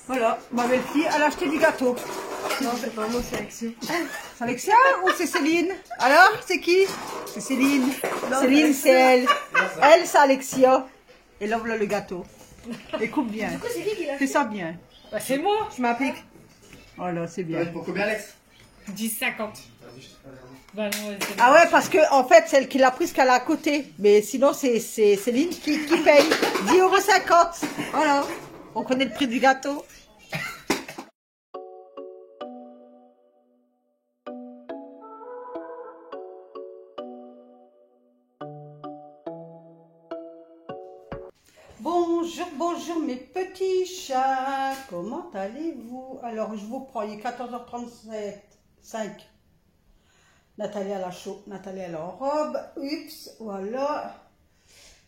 Voilà, ma belle-fille, elle a acheté du gâteau. Non, c'est pas moi, c'est Alexia. C'est Alexia ou c'est Céline? Alors, c'est qui? C'est Céline. Non, Céline, c'est c'est elle. Elle, c'est Alexia. Et là, voilà le gâteau. Et coupe bien. Du coup, c'est qui l'a Fais fait? ça bien. Bah, c'est moi. Tu m'appliques? Voilà, c'est bien. Pour combien, Alex? 10,50. Bah non, c'est Ah ouais, parce que en fait, celle qui l'a prise qu'elle a à côté. Mais sinon, c'est Céline qui paye 10,50 €. Voilà. On connaît le prix du gâteau. Bonjour, bonjour mes petits chats. Comment allez-vous? Alors, je vous prends, il est 14h37. Nathalie elle a chaud, Nathalie elle est en robe. Oups, voilà.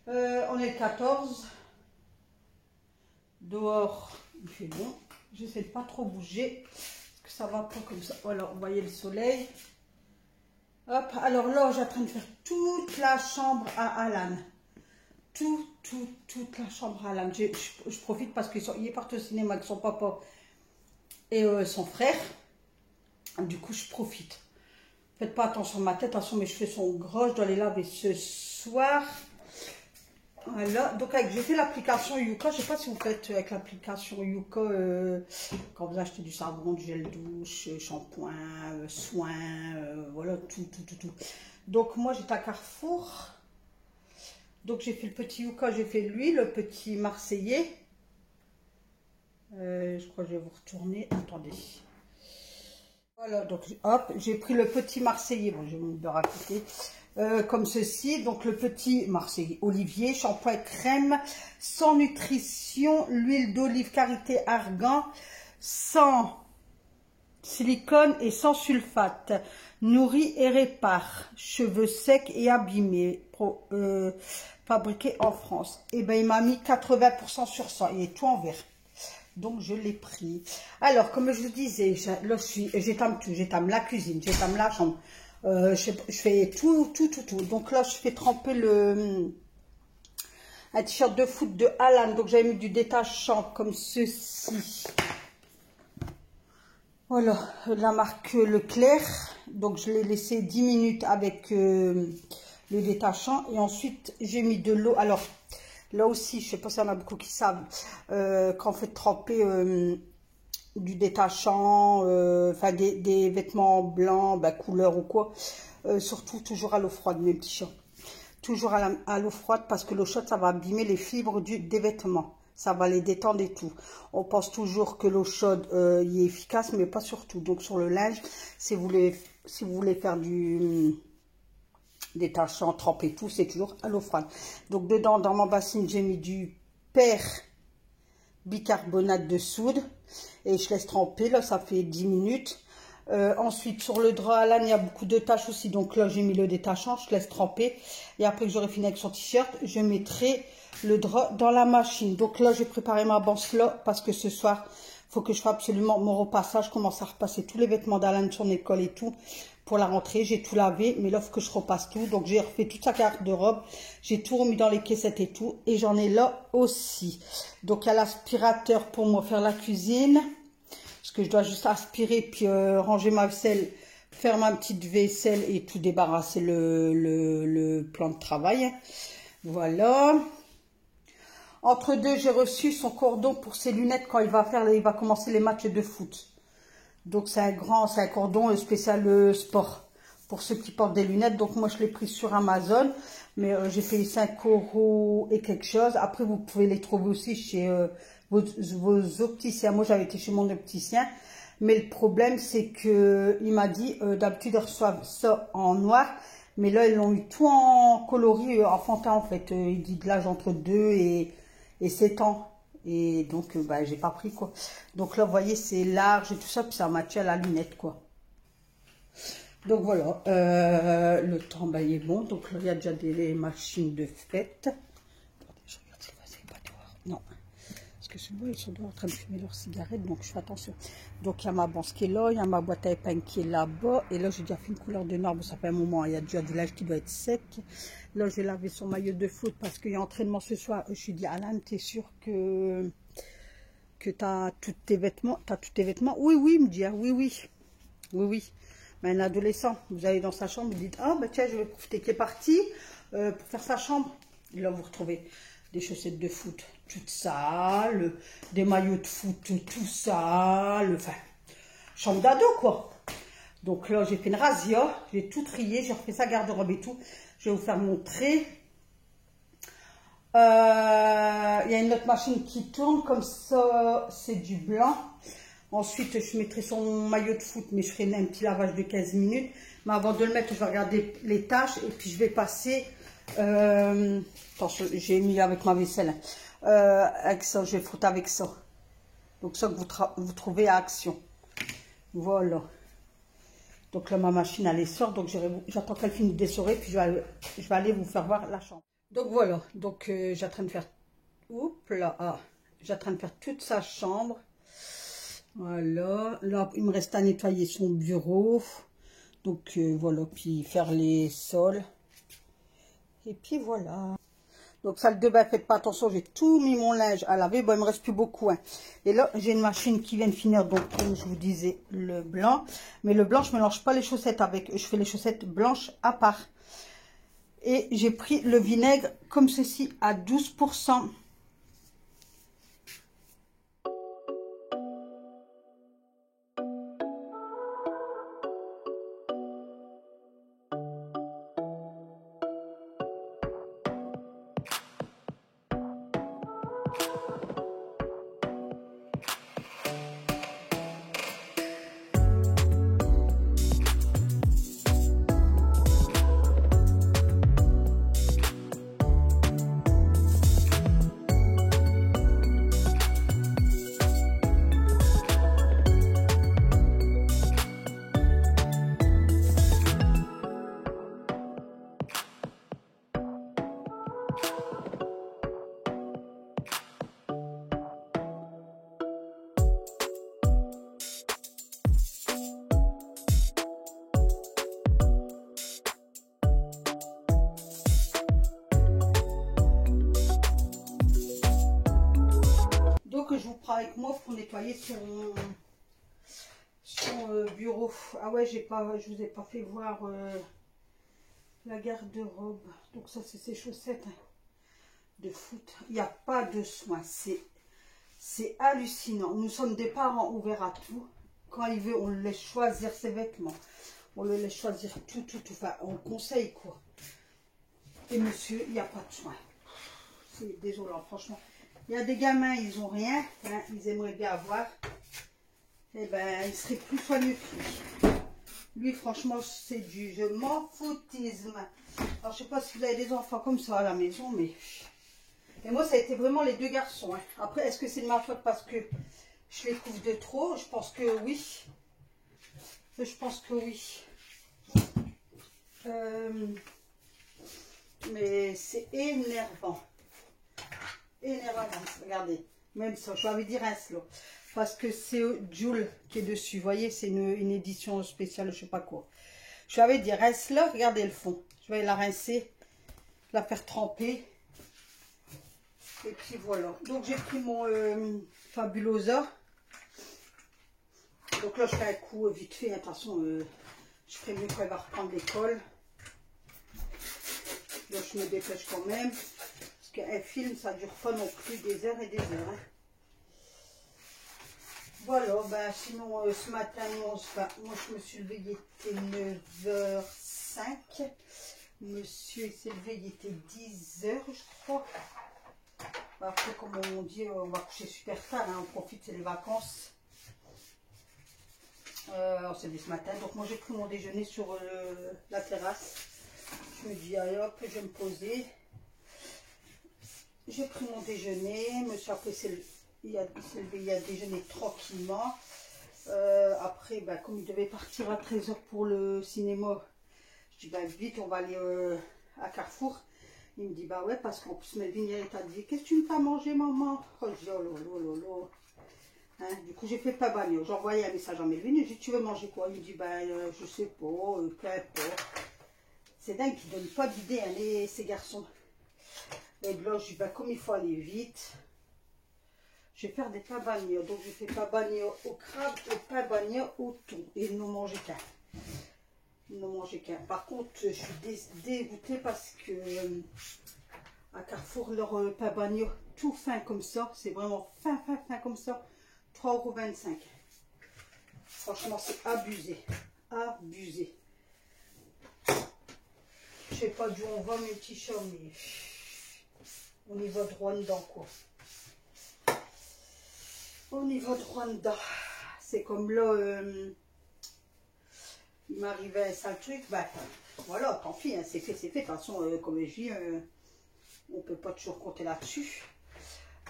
On est le 14. Dehors, il fait bon. J'essaie de pas trop bouger. Parce que ça va pas comme ça. Voilà, vous voyez le soleil. Hop, alors là, j'ai en train de faire toute la chambre à Alan. Toute la chambre à Alan. Je profite parce qu'il est parti au cinéma avec son papa et son frère. Du coup, je profite. Faites pas attention à ma tête, attention, mes cheveux sont gros, je dois les laver ce soir. Voilà, donc j'ai fait l'application Yuka, je sais pas si vous faites avec l'application Yuka, quand vous achetez du savon, du gel douche, shampoing, soins, voilà, tout. Donc moi j'étais à Carrefour, donc j'ai fait le petit Yuka, j'ai fait lui, le petit Marseillais. Je crois que je vais vous retourner, attendez. Voilà, donc hop, j'ai pris le petit Marseillais, bon j'ai mon beurre à côté, comme ceci, donc le petit Marseillais Olivier, shampoing et crème, sans nutrition, l'huile d'olive karité argan, sans silicone et sans sulfate, nourrit et répare, cheveux secs et abîmés, fabriqué en France. Et ben il m'a mis 80% sur 100, il est tout en vert. Donc, je l'ai pris. Alors, comme je vous disais, là, j'étame tout. J'étame la cuisine, j'étame la chambre. Je fais tout. Donc là, je fais tremper un t-shirt de foot de Alan. Donc, j'avais mis du détachant comme ceci. Voilà, la marque Leclerc. Donc, je l'ai laissé 10 minutes avec le détachant. Et ensuite, j'ai mis de l'eau. Alors, là aussi, je ne sais pas s'il y en a beaucoup qui savent, quand on fait tremper du détachant, enfin des vêtements blancs, couleur ou quoi, surtout toujours à l'eau froide, mes petits chats. Toujours à l'eau froide parce que l'eau chaude, ça va abîmer les fibres des vêtements. Ça va les détendre et tout. On pense toujours que l'eau chaude y est efficace, mais pas surtout. Donc sur le linge, si vous voulez faire du détachant, tremper tout, c'est toujours à l'eau froide. Donc dedans, dans ma bassine, j'ai mis du bicarbonate de soude et je laisse tremper. Là, ça fait 10 minutes. Ensuite, sur le drap Alan, il y a beaucoup de taches aussi. Donc là, j'ai mis le détachant, je laisse tremper. Et après que j'aurai fini avec son t-shirt, je mettrai le drap dans la machine. Donc là, j'ai préparé ma banse là parce que ce soir, il faut que je fasse absolument mon repassage. Je commence à repasser tous les vêtements d'Alan de son école et tout. Pour la rentrée, j'ai tout lavé, mais là, il faut que je repasse tout. Donc, j'ai refait toute sa garde-robe. J'ai tout remis dans les caissettes et tout. Et j'en ai là aussi. Donc, il y a l'aspirateur pour moi faire la cuisine. Parce que je dois juste aspirer, puis ranger ma vaisselle, faire ma petite vaisselle et tout débarrasser le plan de travail. Voilà. Entre deux, j'ai reçu son cordon pour ses lunettes quand il va commencer les matchs de foot. Donc c'est un cordon spécial sport pour ceux qui portent des lunettes. Donc moi je l'ai pris sur Amazon, mais j'ai payé 5 € et quelque chose. Après vous pouvez les trouver aussi chez vos opticiens. Moi j'avais été chez mon opticien, mais le problème c'est que il m'a dit d'habitude ils reçoivent ça en noir, mais là ils l'ont eu tout en coloris enfantin en fait. Il dit de l'âge entre 2 et 7 ans. Et donc, j'ai pas pris quoi. Donc là, vous voyez, c'est large et tout ça, puis ça matche à la lunette quoi. Donc voilà, le temps, il est bon. Donc là, il y a déjà des machines de fête. Attendez, je regarde si c'est pas dehors. Non, parce que celui-là, ils sont dehors en train de fumer leurs cigarettes, donc je fais attention. Donc il y a ma banse qui est là, il y a ma boîte à épingles qui est là-bas. Et là, j'ai déjà fait une couleur de noir, bon, ça fait un moment, il y a déjà du linge qui doit être sec. Là, j'ai lavé son maillot de foot parce qu'il y a entraînement ce soir. Je lui ai dit, Alan, t'es sûr que que tu as tous tes vêtements. T'as tous tes vêtements. Oui, oui, il me dit, ah, oui, oui. Oui, oui. Mais un adolescent, vous allez dans sa chambre, vous dites, ah, bah tiens, je vais profiter qu'il est parti pour faire sa chambre. Et là, vous retrouvez des chaussettes de foot toutes sales, des maillots de foot tout sales, enfin, chambre d'ado, quoi. Donc là, j'ai fait une razzia, j'ai tout trié, j'ai refait sa garde-robe et tout. Je vais vous faire montrer. Il y a une autre machine qui tourne, comme ça, c'est du blanc. Ensuite, je mettrai son maillot de foot, mais je ferai un petit lavage de 15 minutes. Mais avant de le mettre, je vais regarder les tâches et puis je vais passer... attention, j'ai mis avec ma vaisselle. Avec ça, je vais frotter avec ça. Donc ça que vous trouvez à Action. Voilà. Donc là, ma machine, elle est sort. Donc j'attends qu'elle finisse d'essorer, puis je vais aller vous faire voir la chambre. Donc voilà. Donc j'ai en train de faire... Oups là. Ah, j'ai en train de faire toute sa chambre. Voilà. Là, il me reste à nettoyer son bureau. Donc voilà. Puis faire les sols. Et puis voilà. Donc salle de bain, faites pas attention, j'ai tout mis mon linge à laver. Bon, il me reste plus beaucoup. Hein. Et là, j'ai une machine qui vient de finir, donc comme je vous disais, le blanc. Mais le blanc, je mélange pas les chaussettes avec. Je fais les chaussettes blanches à part. Et j'ai pris le vinaigre comme ceci à 12%. Donc je vous prends avec moi pour nettoyer son bureau. Ah ouais, je vous ai pas fait voir la garde-robe. Donc ça, c'est ses chaussettes de foot. Il n'y a pas de soin. C'est hallucinant. Nous sommes des parents ouverts à tout. Quand il veut, on le laisse choisir ses vêtements. On le laisse choisir tout. Enfin, on conseille quoi. Et monsieur, il n'y a pas de soin. C'est désolant, franchement. Il y a des gamins, ils n'ont rien. Hein, ils aimeraient bien avoir. Eh ben, ils seraient plus soigneux que lui. Lui, franchement, c'est du je m'en foutisme. Alors, je sais pas si vous avez des enfants comme ça à la maison, mais... Et moi, ça a été vraiment les deux garçons. Hein. Après, est-ce que c'est de ma faute parce que je les couvre de trop? Je pense que oui. Je pense que oui. Mais c'est énervant. Énervant. Regardez. Même ça, je vais dire un slow. Parce que c'est Jules qui est dessus. Vous voyez, c'est une édition spéciale, je sais pas quoi. Je vais dire rince-la, regardez le fond. Je vais la rincer, la faire tremper. Et puis voilà. Donc j'ai pris mon Fabulosa. Donc là je fais un coup vite fait. Attention, je ferai mieux quand elle va reprendre l'école. Là je me dépêche quand même. Parce qu'un film ça dure pas non plus des heures et des heures. Hein. Voilà, ben sinon ce matin, moi je me suis levée, il était 9h05. Monsieur s'est levé, il était 10h je crois. Après, comme on dit, on va coucher super tard, hein, on profite, c'est les vacances. On s'est levé ce matin, donc moi j'ai pris mon déjeuner sur la terrasse. Je me dis, allez hop, je vais me poser. J'ai pris mon déjeuner, monsieur après il a déjeuné tranquillement. Après, ben, comme il devait partir à 13h pour le cinéma, je dis, ben, vite, on va aller à Carrefour. Il me dit, bah ouais, parce qu'en plus, Melvin, il t'a dit, qu'est-ce que tu me fais manger, maman? Oh, je dis, oh lolo. Hein, du coup, j'ai fait pas bagno. J'ai envoyé un message à Melvin, j'ai dit, tu veux manger quoi? Il me dit, ben, je sais pas, peu importe. C'est dingue qu'ils ne donnent pas d'idée, hein, ces garçons. Et là, je dis, ben, comme il faut aller vite, Je vais faire des pains bagnats. Donc je fais pain bagnat au crabe et pain bagnat au thon. Et ils n'ont mangé qu'un. Ils n'ont mangé qu'un. Par contre, je suis dégoûtée parce que à Carrefour, leur pain bagnat tout fin comme ça, c'est vraiment fin comme ça, 3,25 €. Franchement, c'est abusé. Abusé. Je sais pas d'où on va, mes petits chats, mais on y va droit dedans, quoi. On y va droit dedans. C'est comme là, il m'arrivait un sale truc, ben voilà, tant pis, hein, c'est fait, c'est fait. De toute façon, comme je dis, on peut pas toujours compter là-dessus.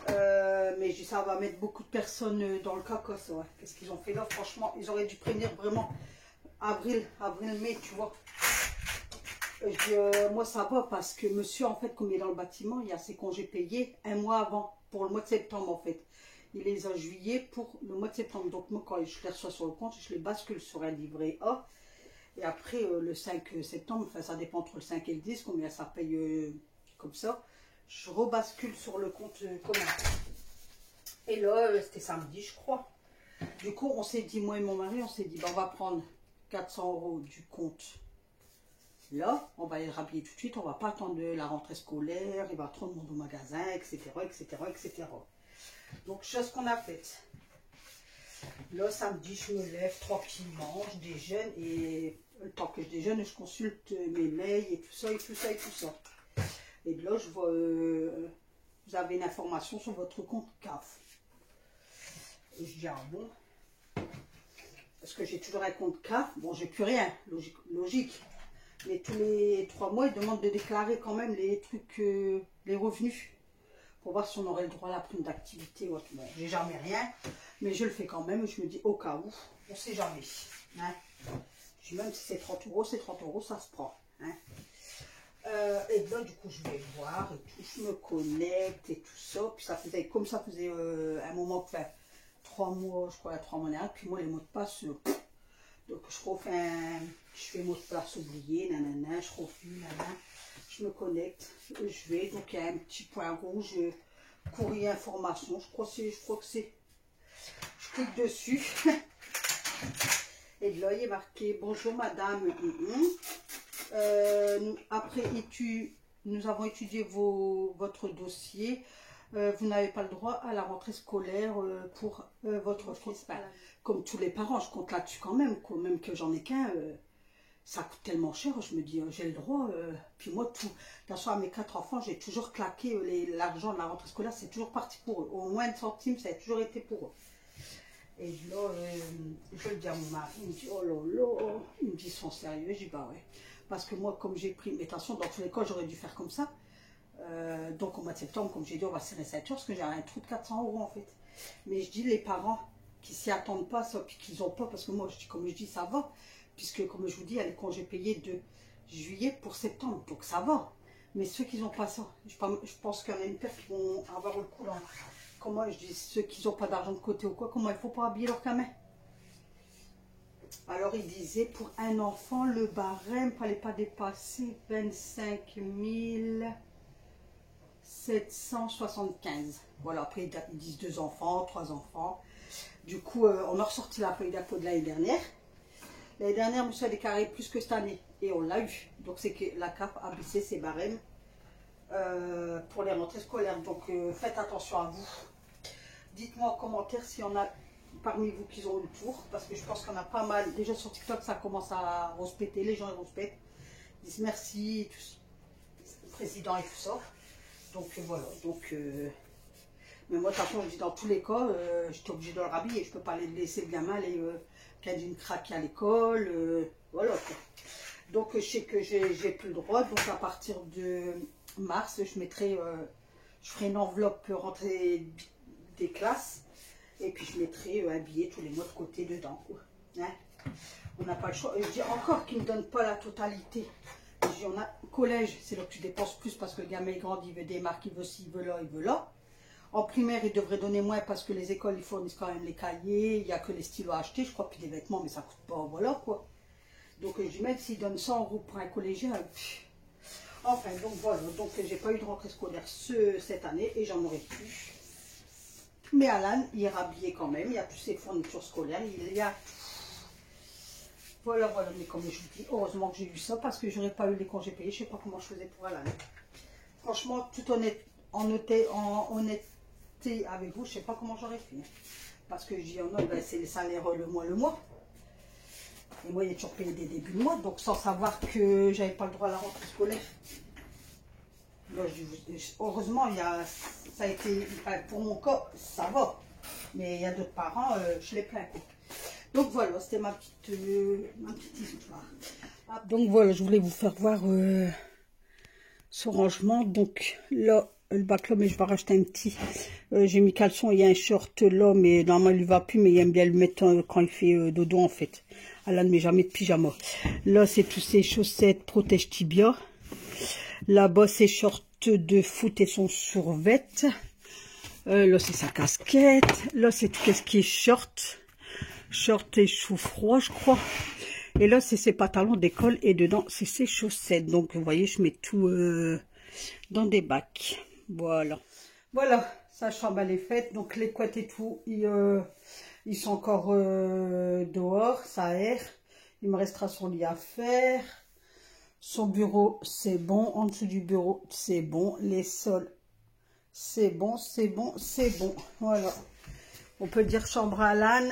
Mais je dis, ça va mettre beaucoup de personnes dans le caca, ça, ouais. Qu'est-ce qu'ils ont fait là? Franchement, ils auraient dû prévenir vraiment avril, mai, tu vois. Moi, ça va parce que monsieur, en fait, comme il est dans le bâtiment, il a ses congés payés un mois avant, pour le mois de septembre, en fait. Il les a juillet pour le mois de septembre. Donc, moi, quand je les reçois sur le compte, je les bascule sur un livret A. Et après, le 5 septembre, enfin, ça dépend entre le 5 et le 10, combien ça paye comme ça. Je rebascule sur le compte commun. Et là, c'était samedi, je crois. Du coup, on s'est dit, moi et mon mari, on s'est dit, on va prendre 400 € du compte. Là, on va les rhabiller tout de suite, on va pas attendre la rentrée scolaire, il va trop de monde au magasin, etc., etc., etc. Donc, chose qu'on a faite. Là, samedi, je me lève tranquillement, je déjeune et le temps que je déjeune, je consulte mes mails et tout ça, et tout ça, et tout ça. Et là, je vois, vous avez une information sur votre compte CAF. Et je dis, ah bon? Parce que j'ai toujours un compte CAF, bon, j'ai plus rien, logique. Mais tous les 3 mois, ils demandent de déclarer quand même les trucs, les revenus. Pour voir si on aurait le droit à la prime d'activité. Bon, j'ai jamais rien, mais je le fais quand même. Je me dis au cas où, on sait jamais. Hein. Je dis même si c'est 30 €, c'est 30 €, ça se prend. Hein. Et là, du coup, je vais voir et tout. Je me connecte et tout ça. Puis ça faisait, comme ça faisait un moment, enfin, 3 mois, je crois, 3 mois derrière. Puis moi, les mots de passe, donc je refais je fais mot de passe oublié, nanana, je refais, nanana. Je me connecte, je vais, donc il y a un petit point rouge, courrier information, je crois que c'est, je clique dessus, et là il est marqué, bonjour madame, après nous avons étudié votre dossier, vous n'avez pas le droit à la rentrée scolaire pour votre fils, comme tous les parents, je compte là-dessus quand même que j'en ai qu'un, ça coûte tellement cher, je me dis, j'ai le droit. Puis moi, de toute façon, à mes 4 enfants, j'ai toujours claqué l'argent de la rentrée scolaire, c'est toujours parti pour eux. Au moins de centimes, ça a toujours été pour eux. Et là, je le dis à mon mari, il me dit, oh là là, il me dit, ils sont sérieux, je dis, bah ouais. Parce que moi, comme j'ai pris, mais attention, dans tous les cas, j'aurais dû faire comme ça. Donc au mois de septembre, comme j'ai dit, on va serrer cette chose, parce que j'ai un trou de 400 € en fait. Mais je dis, les parents qui s'y attendent pas, ça, puis qu'ils n'ont pas, parce que moi, comme je dis, ça va. Puisque, comme je vous dis, il y a les congés payés de juillet pour septembre, donc ça va. Mais ceux qui n'ont pas ça, je pense qu'il y en a une paire qui vont avoir le coup là. Comment je dis, ceux qui n'ont pas d'argent de côté ou quoi, comment il faut pas habiller leur gamin? Alors il disait, pour un enfant, le barème ne fallait pas dépasser 25 775. Voilà, après ils disent 2 enfants, 3 enfants. Du coup, on a ressorti la feuille d'impôt de l'année dernière. L'année dernière, monsieur a déclaré plus que cette année. Et on l'a eu. Donc, c'est que la CAF a baissé ses barèmes pour les rentrées scolaires. Donc, faites attention à vous. Dites-moi en commentaire s'il y en a parmi vous qui ont eu le tour. Parce que je pense qu'il y en a pas mal. Déjà sur TikTok, ça commence à respecter. Les gens ils respectent. Ils disent merci, le président et tout ça. Donc, voilà. Donc, mais moi, de toute façon, je dis dans tous les cas, j'étais obligée de le rhabiller. Je ne peux pas laisser le gamin aller qu'elle une craque à l'école. Voilà. Donc, je sais que j'ai plus le droit. Donc, à partir de mars, je ferai une enveloppe rentrée des classes. Et puis, je mettrai un billet tous les mois de côté dedans. Hein? On n'a pas le choix. Et je dis encore qu'ils ne donnent pas la totalité. Je dis, on a collège, c'est là que tu dépenses plus parce que le gamin est grand, il veut des marques, il veut ci, il veut là, il veut là. En primaire, ils devraient donner moins parce que les écoles, ils fournissent quand même les cahiers, il n'y a que les stylos à acheter, je crois, puis des vêtements, mais ça coûte pas, voilà quoi. Donc je dis, même s'ils donnent 100 € pour un collégien, enfin, donc voilà, donc j'ai pas eu de rentrée scolaire cette année et j'en aurais plus. Mais Alan, il est rhabillé quand même. Il y a toutes ses fournitures scolaires. Il y a... Voilà, voilà. Mais comme je vous dis, heureusement que j'ai eu ça parce que j'aurais pas eu les congés payés. Je sais pas comment je faisais pour Alan. Franchement, tout en honnêteté avec vous, je sais pas comment j'aurais fait. Parce que je dis, oh non, ben, c'est les salaires le mois. Et moi, il est toujours payé des débuts de mois. Donc, sans savoir que j'avais pas le droit à la rentrée scolaire. Là, heureusement, ça a été, pour mon cas, ça va. Mais il y a d'autres parents, je les plains. Donc voilà, c'était ma petite histoire. Donc voilà, je voulais vous faire voir ce rangement. Donc là, le bac là, mais je vais racheter un petit. J'ai mis caleçon, il y a un short là, mais normalement il ne va plus, mais il aime bien le mettre quand il fait dodo en fait. Alan ne met jamais de pyjama. Là, c'est tous ces chaussettes protège tibia. Là-bas, c'est short de foot et son survêt. Là, c'est sa casquette. Là, c'est tout ce qui est short. Short et chou froid, je crois. Et là, c'est ses pantalons d'école. Et dedans, c'est ses chaussettes. Donc, vous voyez, je mets tout dans des bacs. Voilà. Voilà, sa chambre, elle est faite. Donc, les couettes et tout, ils sont encore dehors. Ça aère. Il me restera son lit à faire. Son bureau, c'est bon. En dessous du bureau, c'est bon. Les sols, c'est bon, c'est bon, c'est bon. Voilà. On peut dire chambre à Alan.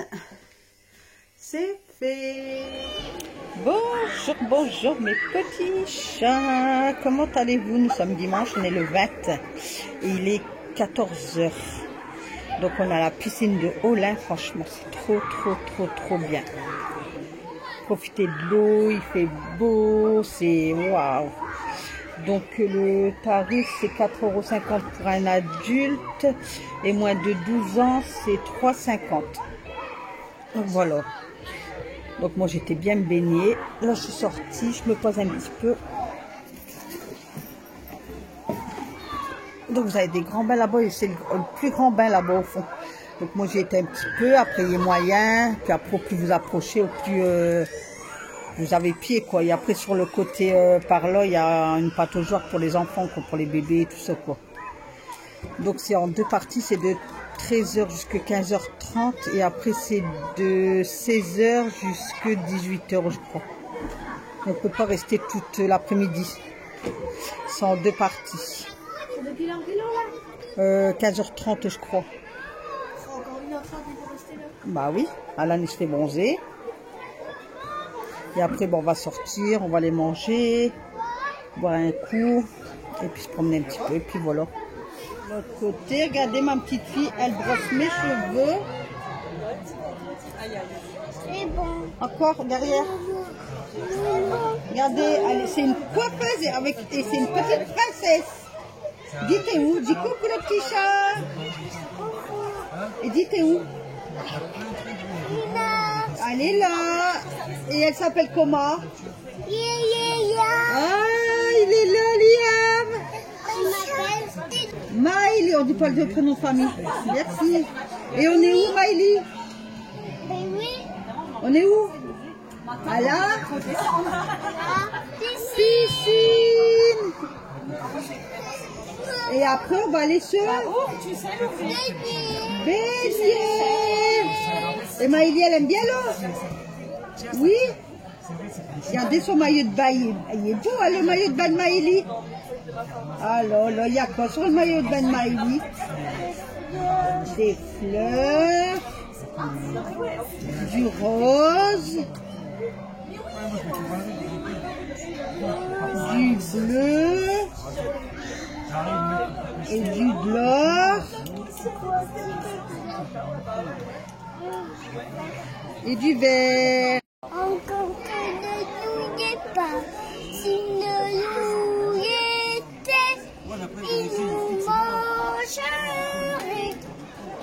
C'est fait. Bonjour, bonjour mes petits chats. Comment allez-vous? Nous sommes dimanche, on est le 20. Et il est 14 h. Donc on a la piscine de Olin. Franchement, c'est trop bien. Profitez de l'eau, il fait beau, c'est waouh. Donc le tarif c'est 4,50 € pour un adulte et moins de 12 ans c'est 3,50 €. Donc voilà. Donc moi j'étais bien baignée. Là je suis sortie, je me pose un petit peu. Donc vous avez des grands bains là-bas et c'est le plus grand bain là-bas au fond. Donc moi j'ai été un petit peu, après il est moyen, puis après au plus vous approchez, au plus vous avez pied quoi. Et après sur le côté par là, il y a une pataugeoire pour les enfants, quoi, pour les bébés et tout ça quoi. Donc c'est en deux parties, c'est de 13 h jusqu'à 15 h 30 et après c'est de 16 h jusqu'à 18 h je crois. On ne peut pas rester toute l'après-midi. C'est en deux parties. Depuis l'heure là 15 h 30 je crois. C'est encore 1 h 30 pour rester là. Bah oui, Alan il se fait bronzer. Et après bon, on va sortir, on va aller manger, boire un coup, et puis se promener un petit peu, et puis voilà. De l'autre côté, regardez ma petite fille, elle brosse mes cheveux. C'est bon. Encore derrière. Regardez, c'est une coiffeuse et c'est une petite princesse. Dis t'es où? Dis coucou le petit chat. Et dis t'es où? Elle est là. Et elle s'appelle comment? Ah, il est là, Liam. Maïli, on dit pas le prénom de famille. Merci. Et on est où, Maïli? On est où? À la piscine. Et après, on va aller se baigner. Et Maïli, elle aime bien l'eau? Oui. Regardez son maillot de bain. Il est beau, hein, le maillot de bain de Maïli. Alors là, il y a quoi sur le maillot de bain de Maïli? Des fleurs. Du rose. Du bleu. Et du blanc. Et du vert. Encore que ne l'oubliez pas, s'il ne l'oubliait, il nous mangerait.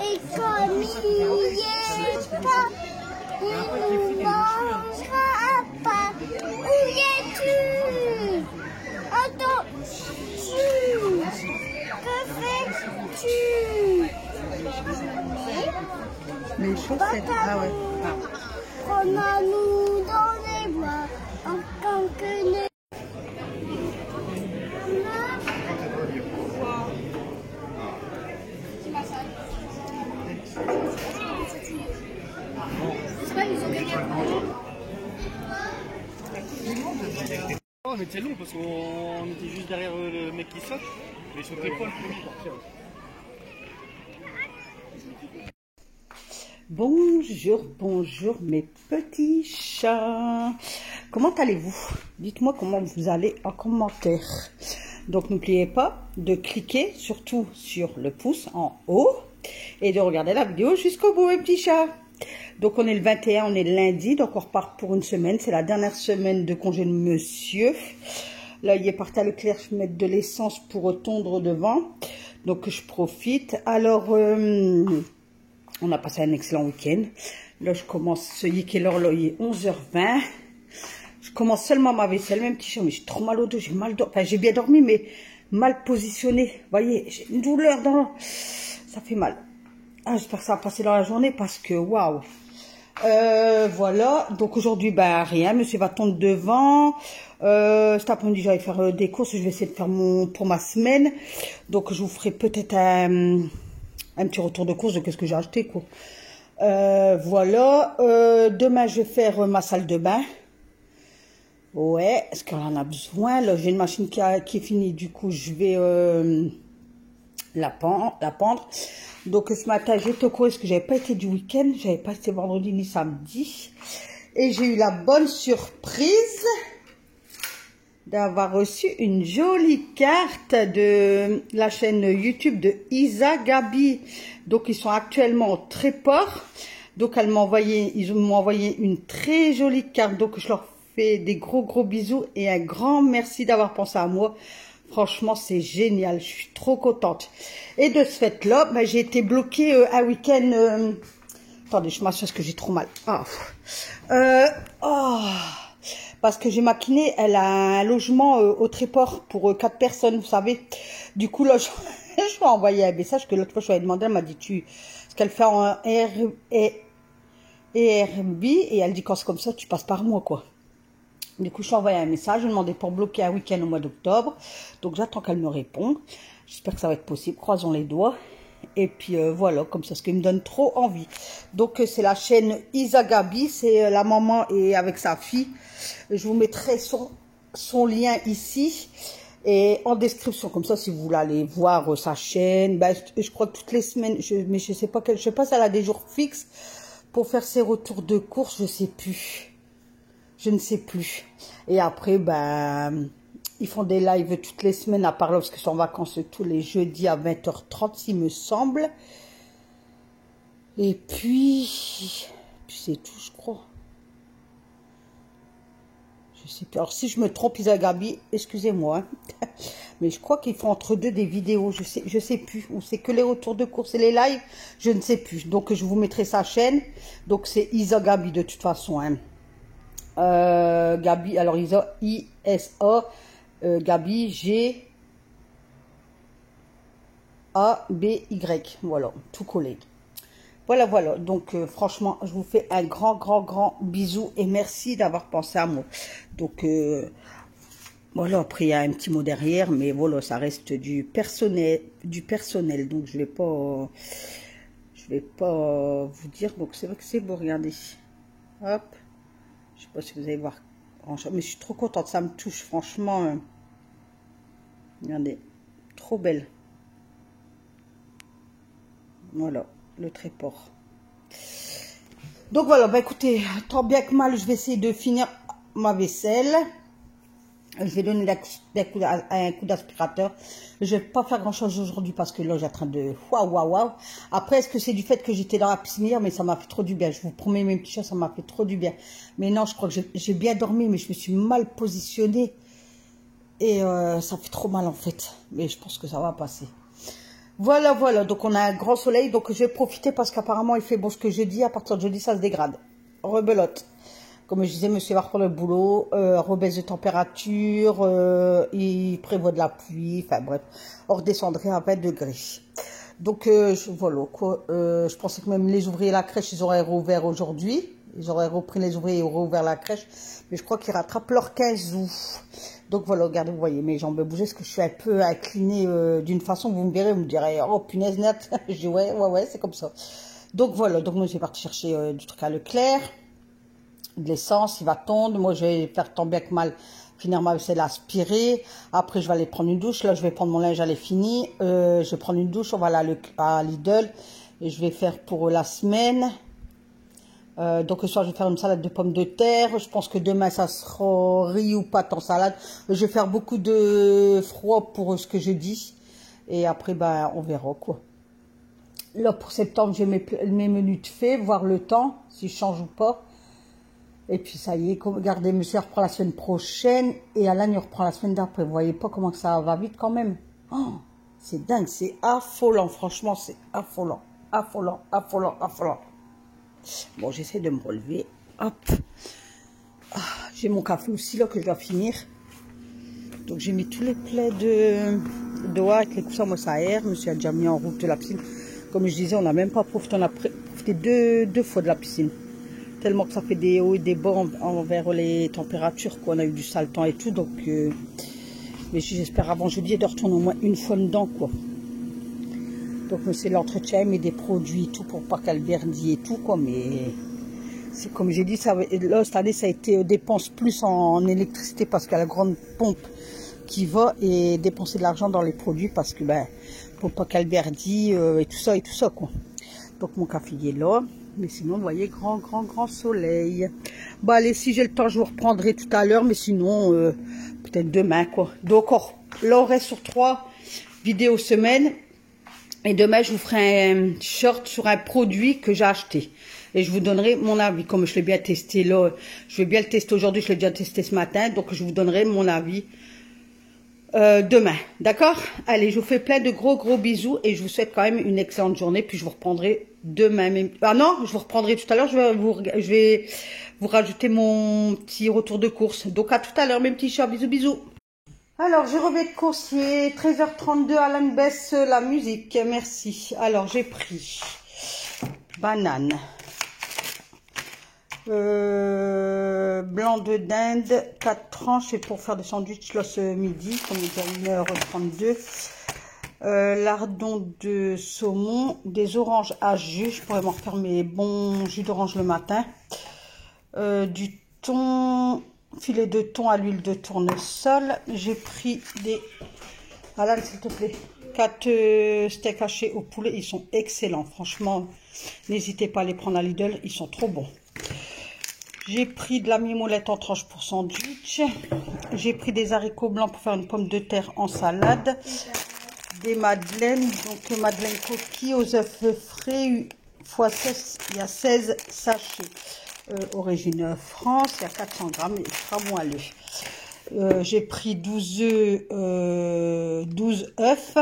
Et comme il n'y est pas, il nous mangera pas. Où es-tu? Attends, que fais-tu? Mes chaussettes. Ah ouais. Prends-nous dans les bras, encore que ne... Oh, mais c'est long parce qu'on était juste derrière le mec qui saute. Mais ils sautaient pas le premier. Bonjour, bonjour mes petits chats. Comment allez-vous? Dites-moi comment vous allez en commentaire. Donc n'oubliez pas de cliquer surtout sur le pouce en haut et de regarder la vidéo jusqu'au bout mes petits chats. Donc on est le 21, on est lundi, donc on repart pour une semaine. C'est la dernière semaine de congé de monsieur. Là il est parti à Leclerc mettre de l'essence pour tondre devant. Donc je profite. Alors on a passé un excellent week-end. Là je commence, il est quelle heure là? Il est 11h20. Je commence seulement ma vaisselle, même petit chat, mais j'ai trop mal au dos, j'ai mal dormi. Enfin j'ai bien dormi mais mal positionné. Vous voyez, j'ai une douleur dans... Ça fait mal. Ah, j'espère que ça va passer dans la journée parce que waouh. Voilà, donc aujourd'hui, bah rien, monsieur va tondre devant. Cet après-midi, j'allais faire des courses, je vais essayer de faire pour ma semaine. Donc je vous ferai peut-être un petit retour de course de qu'est-ce que j'ai acheté, quoi. Voilà, demain je vais faire ma salle de bain. Ouais, est-ce qu'elle en a besoin? Là, j'ai une machine qui est finie, du coup, je vais la pendre. Donc, ce matin, j'étais au courant parce que j'avais pas été du week-end. J'avais pas été vendredi ni samedi. Et j'ai eu la bonne surprise d'avoir reçu une jolie carte de la chaîne YouTube de Isa Gabi. Donc, ils sont actuellement au Tréport. Donc, ils m'ont envoyé une très jolie carte. Donc, je leur fais des gros bisous et un grand merci d'avoir pensé à moi. Franchement, c'est génial. Je suis trop contente. Et de ce fait-là, bah, j'ai été bloquée un week-end. Attendez, je m'assure parce que j'ai trop mal. Parce que j'ai ma kiné, elle a un logement au Tréport pour 4 personnes, vous savez. Du coup, là, je lui ai envoyé un message que l'autre fois, je lui ai demandé. Elle m'a dit, ce qu'elle fait en Airbnb. Et elle dit, quand c'est comme ça, tu passes par moi, quoi. Du coup, je lui ai envoyé un message, je lui ai demandé pour bloquer un week-end au mois d'octobre. Donc, j'attends qu'elle me réponde. J'espère que ça va être possible, croisons les doigts. Et puis, voilà, comme ça, ce qui me donne trop envie. Donc, c'est la chaîne Isa Gabi, c'est la maman et avec sa fille. Je vous mettrai son lien ici et en description. Comme ça, si vous voulez aller voir sa chaîne, ben, je crois que toutes les semaines, mais je sais pas si elle a des jours fixes pour faire ses retours de course, je sais plus. Je ne sais plus. Et après, ben, ils font des lives toutes les semaines, à part là, parce que je suis en vacances tous les jeudis à 20h30, s'il me semble. Et puis c'est tout, je crois. Je sais plus. Alors, si je me trompe, Isa Gabi, excusez-moi. Hein. Mais je crois qu'ils font entre deux des vidéos, je sais plus. Ou c'est que les retours de course et les lives, je ne sais plus. Donc, je vous mettrai sa chaîne. Donc, c'est Isa Gabi de toute façon, hein. Gabi, alors ISA, Gabi, GABY, voilà, tout collé. Voilà, donc franchement, je vous fais un grand bisou et merci d'avoir pensé à moi. Donc, voilà, après il y a un petit mot derrière, mais voilà, ça reste du personnel, donc je vais pas vous dire, donc c'est vrai que c'est beau, regardez, hop. Je sais pas si vous allez voir, mais je suis trop contente, ça me touche, franchement. Regardez, trop belle. Voilà, le Tréport. Donc voilà, bah écoutez, tant bien que mal, je vais essayer de finir ma vaisselle. Je vais donner un coup d'aspirateur. Je vais pas faire grand chose aujourd'hui parce que là, j'ai en train de... Waouh. Après, est-ce que c'est du fait que j'étais dans la piscine hier, mais ça m'a fait trop du bien. Je vous promets, mes petits chats, ça m'a fait trop du bien. Mais non, je crois que j'ai bien dormi, mais je me suis mal positionnée. Et ça fait trop mal en fait. Mais je pense que ça va passer. Voilà. Donc, on a un grand soleil. Donc, je vais profiter parce qu'apparemment, il fait bon ce que jeudi. À partir de jeudi, ça se dégrade. Rebelote. Comme je disais, monsieur va reprendre le boulot, rebaisse de température, il prévoit de la pluie, enfin bref, on redescendrait à 20 degrés. Donc voilà, quoi, je pensais que même les ouvriers de la crèche, ils auraient rouvert aujourd'hui. Ils auraient repris les ouvriers et rouvert la crèche. Mais je crois qu'ils rattrapent leur 15 août. Donc voilà, regardez, vous voyez mes jambes bouger, parce que je suis un peu inclinée d'une façon, vous me verrez, vous me direz, oh punaise net. Je dis ouais, c'est comme ça. Donc voilà, donc moi j'ai parti chercher du truc à Leclerc. de l'essence, il va tondre. Moi, je vais faire tant bien que mal, finir ma vaisselle aspirée. Après, je vais aller prendre une douche. Là, je vais prendre mon linge, elle est finie. Je vais prendre une douche, on va aller à Lidl. Et je vais faire pour la semaine. Donc ce soir, je vais faire une salade de pommes de terre. Je pense que demain, ça sera riz ou pâte en salade. Je vais faire beaucoup de froid pour ce que je dis. Et après, ben, on verra quoi. Là, pour septembre, j'ai mes menus de fait, voir le temps, si je change ou pas. Et puis, ça y est, regardez, monsieur reprend la semaine prochaine. Et Alan, il reprend la semaine d'après. Vous voyez pas comment que ça va vite quand même. Oh, c'est dingue, c'est affolant. Franchement, c'est affolant. Affolant, affolant, affolant. Bon, j'essaie de me relever. Hop. Ah, j'ai mon café aussi, là, que je dois finir. Donc, j'ai mis tous les plaies d'eau avec les coussins, moi, ça aère. Monsieur a déjà mis en route de la piscine. Comme je disais, on n'a même pas profité. On a profité deux fois de la piscine. Tellement que ça fait des hauts et des bas envers les températures, quoi. On a eu du sale temps et tout. Donc, mais j'espère avant jeudi de retourner au moins une fois dedans, quoi. Donc, c'est l'entretien, mais des produits et tout pour pas qu'elle verdit et tout, quoi. Mais c'est comme j'ai dit, ça, là, cette année, ça a été dépense plus en électricité parce qu'il y a la grande pompe qui va et dépenser de l'argent dans les produits parce que, ben, pour pas qu'elle verdit et tout ça, quoi. Donc, mon café est là. Mais sinon, vous voyez, grand soleil. Bon, allez, si j'ai le temps, je vous reprendrai tout à l'heure. Mais sinon, peut-être demain, quoi. Donc, là, on reste sur 3 vidéos semaine. Et demain, je vous ferai un short sur un produit que j'ai acheté. Et je vous donnerai mon avis. Comme je l'ai bien testé là, je vais bien le tester aujourd'hui. Je l'ai déjà testé ce matin. Donc, je vous donnerai mon avis demain. D'accord? Allez, je vous fais plein de gros bisous. Et je vous souhaite quand même une excellente journée. Puis, je vous reprendrai demain même. Ah non, je vous reprendrai tout à l'heure. Je vais vous rajouter mon petit retour de course. Donc, à tout à l'heure, mes petits chats. Bisous. Alors, je reviens de course, il est 13h32, Alan baisse la musique, merci. Alors, j'ai pris banane, blanc de dinde, 4 tranches, et pour faire des sandwichs là ce midi, comme il est à 1h32, lardon de saumon, des oranges à jus, je pourrais m'en refaire mes bons jus d'orange le matin, du thon, filet de thon à l'huile de tournesol. J'ai pris des... Alan, s'il te plaît. 4 steaks hachés au poulet. Ils sont excellents. Franchement, n'hésitez pas à les prendre à Lidl. Ils sont trop bons. J'ai pris de la mimolette en tranches pour sandwich. J'ai pris des haricots blancs pour faire une pomme de terre en salade. Des madeleines. Donc, madeleine coquille aux œufs frais. x16, il y a 16 sachets. Origine France, il y a 400 grammes, il sera moelleux. J'ai pris 12 œufs,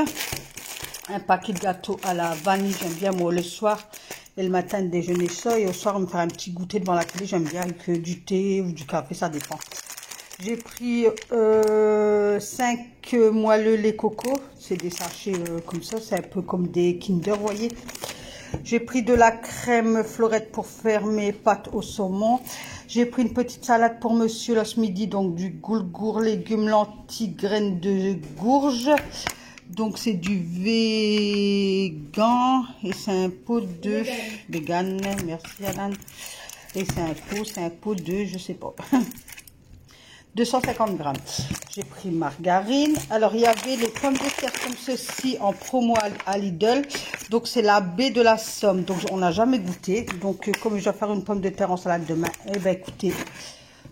un paquet de gâteaux à la vanille, j'aime bien moi le soir et le matin de déjeuner ça, et au soir me faire un petit goûter devant la télé, j'aime bien avec du thé ou du café, ça dépend. J'ai pris 5 moelleux lait coco, c'est des sachets comme ça, c'est un peu comme des Kinder, vous voyez. J'ai pris de la crème fleurette pour faire mes pâtes au saumon. J'ai pris une petite salade pour monsieur là ce midi, donc du goulgour, légumes, lentilles, graines de gourge. Donc c'est du végan et c'est un pot de vegan. Merci Alan. Et c'est un pot de, je sais pas, 250 grammes. J'ai pris margarine. Alors, il y avait les pommes de terre comme ceci en promo à Lidl. Donc, c'est la baie de la Somme. Donc, on n'a jamais goûté. Donc, comme je dois faire une pomme de terre en salade demain, eh bien, écoutez,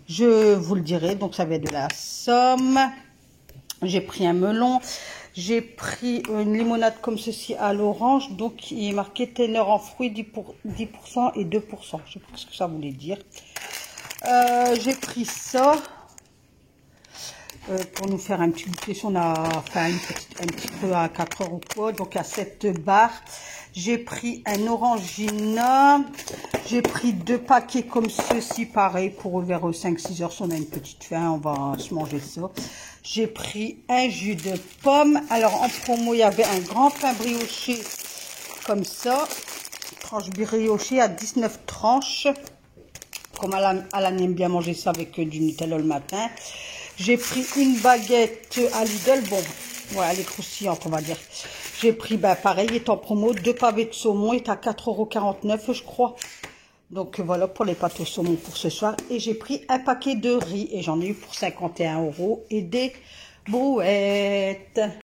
je vous le dirai. Donc, ça vient de la Somme. J'ai pris un melon. J'ai pris une limonade comme ceci à l'orange. Donc, il est marqué teneur en fruits 10% et 2%. Je ne sais pas ce que ça voulait dire. J'ai pris ça. Pour nous faire un petit goûter, si on a fait un petit peu à 4 heures ou quoi. Donc à 7 barres. J'ai pris un orangina. J'ai pris 2 paquets comme ceci, pareil, pour vers 5-6 heures. Si on a une petite faim, on va se manger ça. J'ai pris un jus de pomme. Alors en promo, il y avait un grand pain brioché comme ça. Tranche briochée à 19 tranches. Comme Alan aime bien manger ça avec du Nutella le matin. J'ai pris une baguette à Lidl. Bon, ouais, elle est croustillante, on va dire. J'ai pris, ben, pareil, il est en promo, 2 pavés de saumon. Il est à 4,49 €, je crois. Donc voilà pour les pâtes au saumon pour ce soir. Et j'ai pris un paquet de riz et j'en ai eu pour 51 € et des brouettes.